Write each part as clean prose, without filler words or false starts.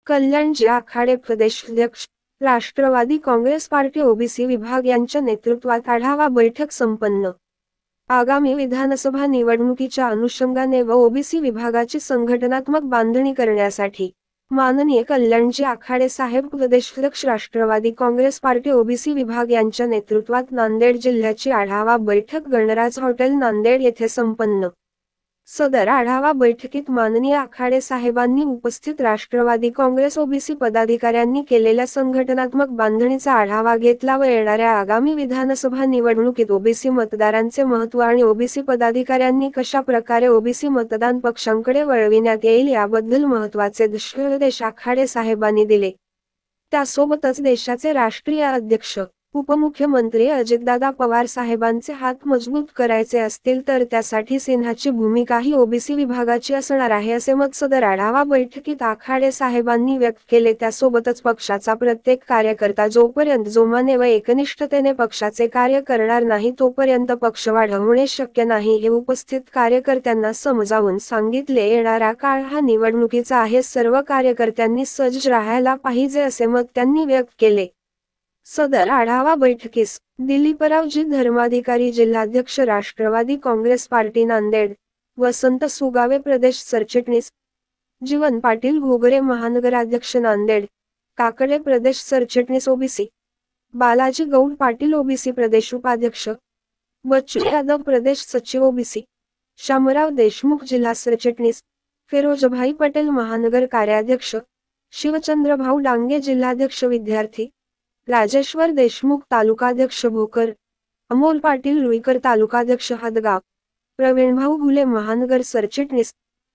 कल्याणचे आखाडे प्रदेशाध्यक्ष, Rashtrawadi Congress party OBC विभाग यांच्या नेतृत्वात आढावा बैठक संपन्न. आगामी विधानसभा निवडणुकीच्या अनुषंगाने व ओबीसी विभागाची संघटनात्मक बांधणी करण्यासाठी माननीय कल्याणचे आखाडे साहेब प्रदेशाध्यक्ष, राष्ट्रवादी काँग्रेस पार्टी ओबीसी विभाग यांच्या नेतृत्वात नांदेड जिल्ह्याची आढावा बैठक गणराज हॉटेल नांदेड येथे संपन्न. सदर आढावा बैठकीत माननीय आखाडे साहेबांनी उपस्थित राष्ट्रवादी काँग्रेस ओबीसी पदाधिकाऱ्यांनी केलेल्या संघटनात्मक बांधणीचा आढावा घेतला व येणाऱ्या आगामी विधानसभा निवडणुकीत ओबीसी मतदारांचे महत्त्व आणि ओबीसी पदाधिकाऱ्यांनी कशा प्रकारे ओबीसी मतदान पक्षांकडे वळविण्यात येईल याबद्दल महत्त्वाचे निर्देश आखाडे साहेबांनी दिले. त्यासोबतच देशाचे राष्ट्रीय अध्यक्ष, उपमुख्यमंत्री अजितदादा पवार साहेबांचे हात मजबूत करायचे असतील तर त्यासाठी सिंहाची भूमिकाही ओबीसी विभागाची असणार आहे असे मत सदर आढावा बैठकीत आखाडे साहेबांनी व्यक्त केले. त्यासोबतच पक्षाचा प्रत्येक कार्यकर्ता जोपर्यंत जोमाने व एकनिष्ठतेने पक्षाचे कार्य करणार नाही तोपर्यंत पक्ष वाढवणे शक्य नाही हे उपस्थित कार्यकर्त्यांना समजावून सांगितले. येणारा काळ हा निवडणुकीचा आहे, सर्व कार्यकर्त्यांनी सज्ज राहायला पाहिजे असे मत त्यांनी व्यक्त केले. सदर आढावा बैठकीस दिलीपरावजी धर्माधिकारी, जिल्हाध्यक्ष, राष्ट्रवादी काँग्रेस पार्टी नांदेड, वसंत सुगावे प्रदेश सरचिटणीस, जीवन पाटील घोगरे महानगराध्यक्ष नांदेड, काकडे प्रदेश सरचिटणीस ओबीसी, बालाजी गौड पाटील ओबीसी प्रदेश उपाध्यक्ष, बच्चू यादव प्रदेश सचिव ओबीसी, शामराव देशमुख जिल्हा सरचिटणीस, फिरोजभाई पटेल महानगर कार्याध्यक्ष, शिवचंद्रभाऊ डांगे जिल्हाध्यक्ष विद्यार्थी, राजेश्वर देशमुख तालुकाध्यक्ष भोकर, अमोल पाटील रुईकर तालुकाध्यक्ष हदगाव, प्रवीणभाऊ घुले महानगर सरचिटणीस,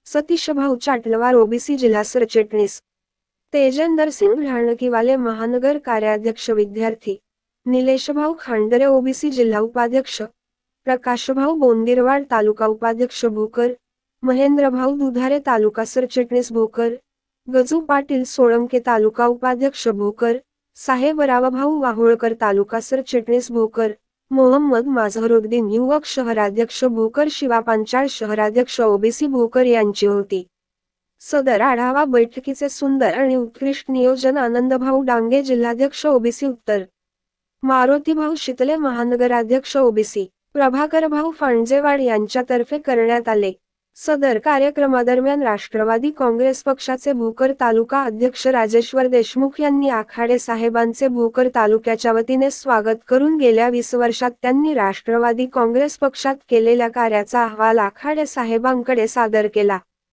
सतीशभाऊ चाटलवार ओबीसी जिल्हा सरचिटणीस, तेजेंदर सिंग ढाणकीवाले महानगर कार्याध्यक्ष विद्यार्थी, निलेशभाऊ खांडरे ओबीसी जिल्हा उपाध्यक्ष, प्रकाशभाऊ बोंदिरवाड तालुका उपाध्यक्ष भोकर, महेंद्रभाऊ दुधारे तालुका सरचिटणीस भोकर, गजू पाटील सोळंके तालुका उपाध्यक्ष भोकर, साहेब रावभाऊ वाहोळकर तालुका सरचिटणीस भोकर, मोहम्मद माझहरुद्दीन युवक शहराध्यक्ष भोकर, शिवा पांचाळ शहराध्यक्ष ओबीसी भोकर यांची होती. सदर आढावा बैठकीचे सुंदर आणि उत्कृष्ट नियोजन आनंदभाऊ डांगे जिल्हाध्यक्ष ओबीसी उत्तर, मारुतीभाऊ शितले महानगराध्यक्ष ओबीसी, प्रभाकरभाऊ फांजेवाड यांच्यातर्फे करण्यात आले. सदर कार्यक्रमादरम्यान राष्ट्रवादी काँग्रेस पक्षाचे भोकर तालुका अध्यक्ष राजेश्वर देशमुख यांनी आखाडे साहेबांचे भोकर तालुक्याच्या वतीने स्वागत करून गेल्या 20 वर्षात त्यांनी राष्ट्रवादी काँग्रेस पक्षात केलेल्या कार्याचा अहवाल आखाडे साहेबांकडे सादर केला.